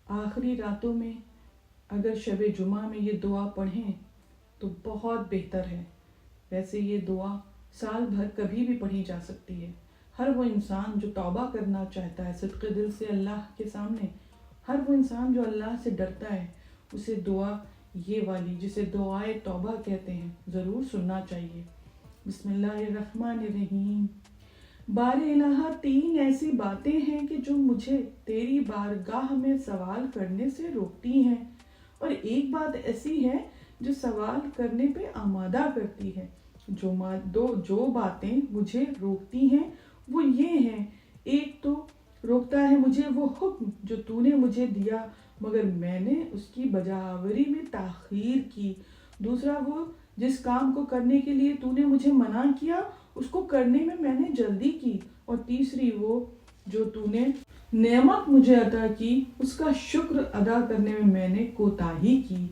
آخری راتوں میں اگر شب جمعہ میں یہ دعا پڑھیں تو بہت بہتر ہے۔ ویسے یہ دعا سال بھر کبھی بھی پڑھی جا سکتی ہے۔ ہر وہ انسان جو توبہ کرنا چاہتا ہے صدق دل سے اللہ کے سامنے، ہر وہ انسان جو اللہ سے ڈرتا ہے، اسے دعا یہ والی جسے دعائے توبہ کہتے ہیں ضرور سننا چاہیے۔ بسم اللہ الرحمن الرحیم۔ بار الہ 3 ایسی باتیں ہیں کہ جو مجھے تیری بارگاہ میں سوال کرنے سے روکتی ہیں، اور ایک بات ایسی ہے جو سوال کرنے پہ آمادہ کرتی ہے۔ جو باتیں مجھے روکتی ہیں وہ یہ ہیں، ایک تو روکتا ہے مجھے وہ حکم جو تو نے مجھے دیا مگر میں نے اس کی بجاوری میں تاخیر کی، دوسرا وہ جس کام کو کرنے کے لیے تو نے مجھے منع کیا اس کو کرنے میں نے جلدی کی، اور تیسری وہ جو تو نے نعمت مجھے عطا کی اس کا شکر ادا کرنے میں نے کوتاہی کی،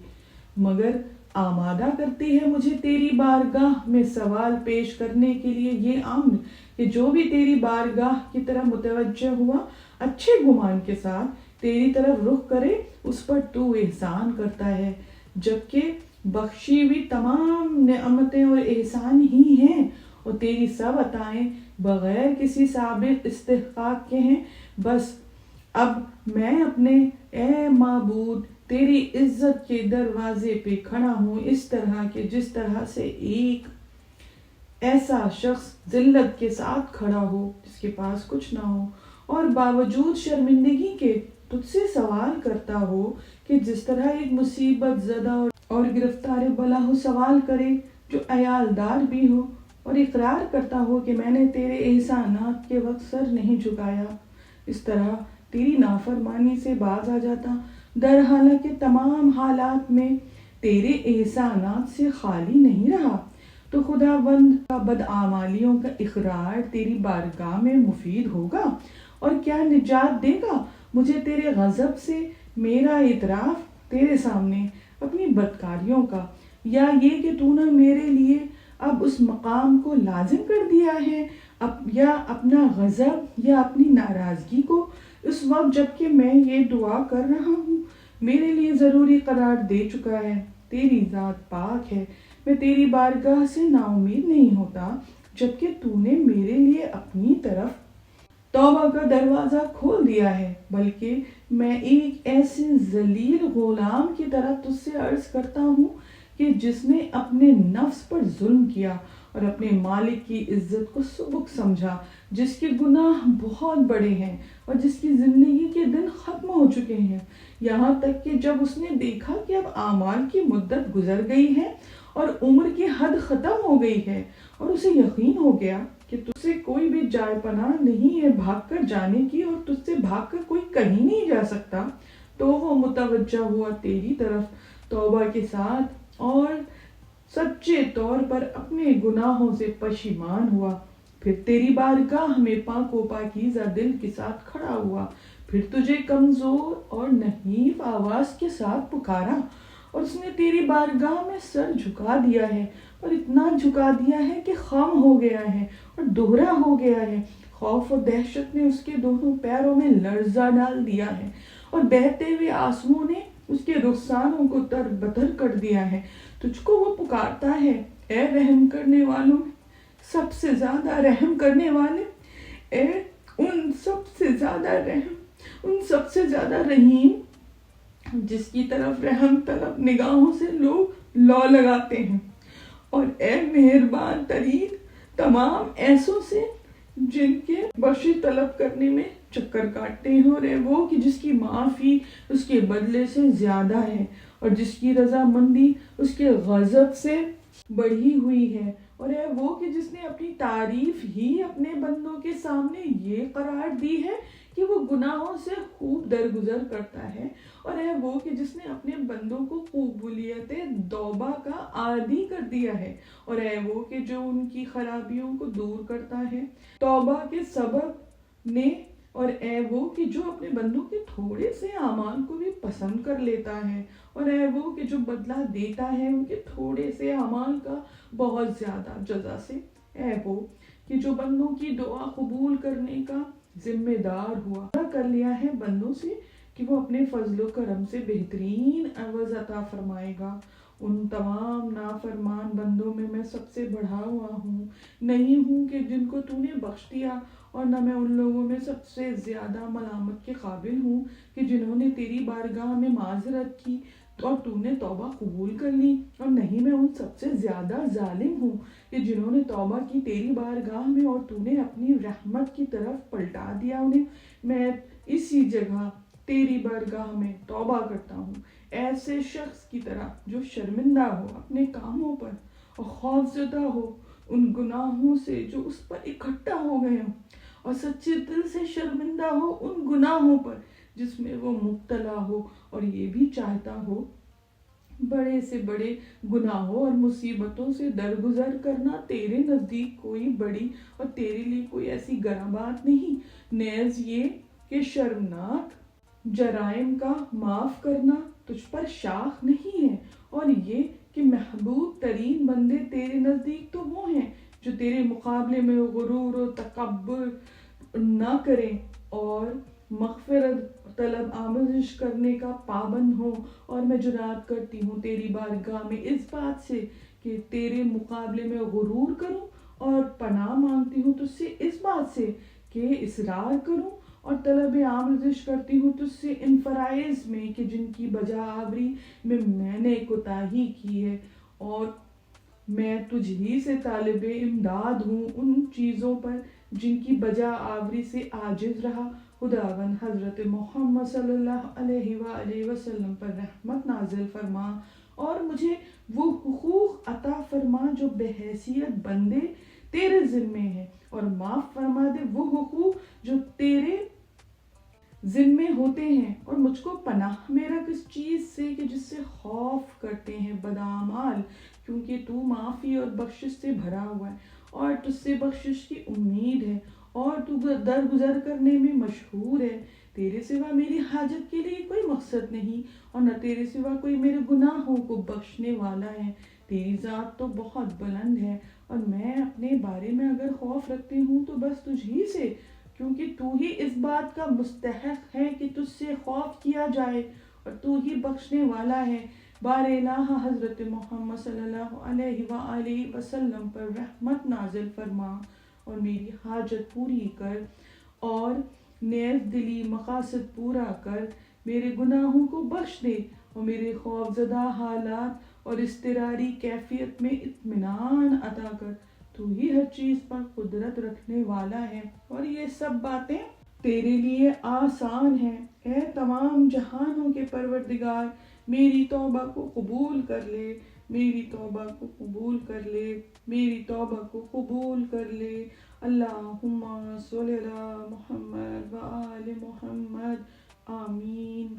مگر آمادہ کرتی ہے مجھے تیری بارگاہ میں سوال پیش کرنے کے لیے یہ امر کہ جو بھی تیری بارگاہ کی طرف متوجہ ہوا اچھے گمان کے ساتھ تیری طرف رخ کرے اس پر تو احسان کرتا ہے، جبکہ بخشی ہوئی تمام نعمتیں اور احسان ہی ہیں، اور تیری سب عطائیں بغیر کسی سابق استحقاق کے ہیں۔ بس اب میں اپنے اے معبود تیری عزت کے دروازے پہ کھڑا ہوں، اس طرح کہ جس طرح سے ایک ایسا شخص ذلت کے ساتھ کھڑا ہو جس کے پاس کچھ نہ ہو اور باوجود شرمندگی کے تجھ سے سوال کرتا ہو، کہ جس طرح ایک مصیبت زدہ اور گرفتار بلا ہو سوال کرے جو عیالدار بھی ہو اور اقرار کرتا ہو کہ میں نے تیرے احسانات کے وقت سر نہیں جھکایا، اس طرح تیری نافرمانی سے باز آ جاتا، در حالانکہ تمام حالات میں تیرے احسانات سے خالی نہیں رہا، تو خداوند کا بدعمالیوں کا اقرار تیری بارگاہ میں مفید ہوگا، اور کیا نجات دے گا مجھے تیرے غضب سے میرا اعتراف تیرے سامنے اپنی بدکاریوں کا، یا یہ کہ تو نے میرے لیے اب اس مقام کو لازم کر دیا ہے، یا اپنا غضب یا اپنی ناراضگی کو اس وقت جبکہ میں یہ دعا کر رہا ہوں میرے لیے ضروری قرار دے چکا ہے۔ تیری ذات پاک ہے، میں تیری بارگاہ سے نا امید نہیں ہوتا جبکہ تو نے میرے لیے اپنی طرف توبہ کا دروازہ کھول دیا ہے، بلکہ میں ایک ایسے ذلیل غلام کی طرح تجھ سے عرض کرتا ہوں کہ جس نے اپنے نفس پر ظلم کیا اور اپنے مالک کی عزت کو سبک سمجھا، جس کے گناہ بہت بڑے ہیں اور جس کی زندگی کے دن ختم ہو چکے ہیں، یہاں تک کہ جب اس نے دیکھا کہ اب اعمال کی مدت گزر گئی ہے اور عمر کی حد ختم ہو گئی ہے، اور اسے یقین ہو گیا کہ تجھ سے کوئی بھی جائے پناہ نہیں ہے بھاگ کر جانے کی، اور تجھ سے بھاگ کر کوئی کہیں نہیں جا سکتا، تو وہ متوجہ ہوا تیری طرف توبہ کے ساتھ اور سچے طور پر اپنے گناہوں سے پشیمان ہوا، پھر تیری بارگاہ میں پاک و پاکیزہ دل کے ساتھ کھڑا ہوا، پھر تجھے کمزور اور نحیف آواز کے ساتھ پکارا، اور اس نے تیری بارگاہ میں سر جھکا دیا ہے، اور اتنا جھکا دیا ہے کہ خم ہو گیا ہے اور دوہرا ہو گیا ہے، خوف اور دہشت نے اس کے دونوں پیروں میں لرزہ ڈال دیا ہے، اور بہتے ہوئے آنسوؤں نے اس کے رخساروں کو تر بتر کر دیا ہے۔ تجھ کو وہ پکارتا ہے، اے رحم کرنے والوں میں سب سے زیادہ رحم کرنے والے، اے ان سب سے زیادہ رحم، ان سب سے زیادہ رحیم، جس کی طرف رحم طلب نگاہوں سے لوگ لو لگاتے ہیں، اور اے مہربان ترین تمام ایسوں سے جن کے بخشش طلب کرنے میں چکر کاٹتے ہیں، اور اے وہ کہ جس کی معافی اس کے بدلے سے زیادہ ہے، اور جس کی رضامندی اس کے غضب سے بڑھی ہوئی ہے، اور اے وہ کہ جس نے اپنی تعریف ہی اپنے بندوں کے سامنے یہ قرار دی ہے کہ وہ گناہوں سے خوب درگزر کرتا ہے، اور اے وہ کہ جس نے اپنے بندوں کو قبولیت توبہ کا عادی کر دیا ہے، اور اے وہ کہ جو ان کی خرابیوں کو دور کرتا ہے توبہ کے سبب نے، اور اے وہ کہ جو اپنے بندوں کے تھوڑے سے اعمال کو بھی پسند کر لیتا ہے، اور اے وہ کہ جو بدلہ دیتا ہے ان کے تھوڑے سے اعمال کا بہت زیادہ جزا سے، اے وہ کہ جو بندوں کی دعا قبول کرنے کا ذمہ دار ہوا کر لیا ہے بندوں سے کہ وہ اپنے فضل و کرم سے بہترین عوض عطا فرمائے گا۔ ان تمام نافرمان بندوں میں سب سے بڑھا ہوا ہوں، نہیں ہوں کہ جن کو تو نے بخش دیا، اور نہ میں ان لوگوں میں سب سے زیادہ ملامت کے قابل ہوں کہ جنہوں نے تیری بارگاہ میں معذرت کی اور تو نے توبہ قبول کر لی، اور نہیں میں ان سب سے زیادہ ظالم ہوں کہ جنہوں نے توبہ کی تیری بارگاہ میں اور تو نے اپنی رحمت کی طرف پلٹا دیا انہیں۔ میں اسی جگہ تیری بارگاہ میں توبہ کرتا ہوں ایسے شخص کی طرح جو شرمندہ ہو اپنے کاموں پر اور خوفزدہ ہو ان گناہوں سے جو اس پر اکٹھا ہو گئے ہوں، اور سچے دل سے شرمندہ ہو ان گناہوں پر جس میں وہ مبتلا ہو، اور یہ بھی چاہتا ہو بڑے سے بڑے گناہوں اور مصیبتوں سے درگزر کرنا تیرے نزدیک کوئی بڑی اور تیرے لیے کوئی ایسی گراں بات نہیں، نیز یہ کہ شرمناک جرائم کا معاف کرنا تجھ پر شاخ نہیں ہے، اور یہ کہ محبوب ترین بندے تیرے نزدیک تو وہ ہیں جو تیرے مقابلے میں غرور و تکبر نہ کریں اور مغفرت طلب آموزش کرنے کا پابند ہوں۔ اور میں جرات کرتی ہوں تیری بارگاہ میں اس بات سے کہ تیرے مقابلے میں غرور کروں، اور پناہ مانگتی ہوں تجھ سے اس بات سے کہ اصرار کروں، اور طلب آموزش کرتی ہوں تجھ سے ان فرائض میں کہ جن کی بجا آوری میں نے کوتاہی کی ہے، اور میں تجھ ہی سے طالب امداد ہوں ان چیزوں پر جن کی بجا آوری سے عاجز رہا۔ خداوند حضرت محمد صلی اللہ علیہ وآلہ وسلم پر رحمت نازل فرما، اور مجھے وہ حقوق عطا فرما جو بحیثیت بندے تیرے ذمے ہیں، اور معاف فرما دے وہ حقوق جو تیرے ذمے ہوتے ہیں، اور مجھ کو پناہ میرا کس چیز سے کہ جس سے خوف کرتے ہیں بدعمال، کیونکہ تو معافی اور بخشش سے بھرا ہوا ہے، اور تجھ سے بخشش کی امید ہے، اور تو درگزر کرنے میں مشہور ہے۔ تیرے سوا میری حاجت کے لیے کوئی مقصد نہیں، اور نہ تیرے سوا کوئی میرے گناہوں کو بخشنے والا ہے۔ تیری ذات تو بہت بلند ہے، اور میں اپنے بارے میں اگر خوف رکھتی ہوں تو بس تجھ ہی سے، کیونکہ تو ہی اس بات کا مستحق ہے کہ تجھ سے خوف کیا جائے، اور تو ہی بخشنے والا ہے۔ بار الہ حضرت محمد صلی اللہ علیہ وآلہ وسلم پر رحمت نازل فرما، اور میری حاجت پوری کر، اور نیز دلی مقاصد پورا کر، میرے گناہوں کو بخش دے، اور میرے خوفزدہ حالات اور اضطراری کیفیت میں اطمینان عطا کر۔ تو ہی ہر چیز پر قدرت رکھنے والا ہے، اور یہ سب باتیں تیرے لیے آسان ہیں۔ اے تمام جہانوں کے پروردگار، میری توبہ کو قبول کر لے، میری توبہ کو قبول کر لے، میری توبہ کو قبول کر لے۔ اللہم صلی علی محمد وآل محمد، آمین۔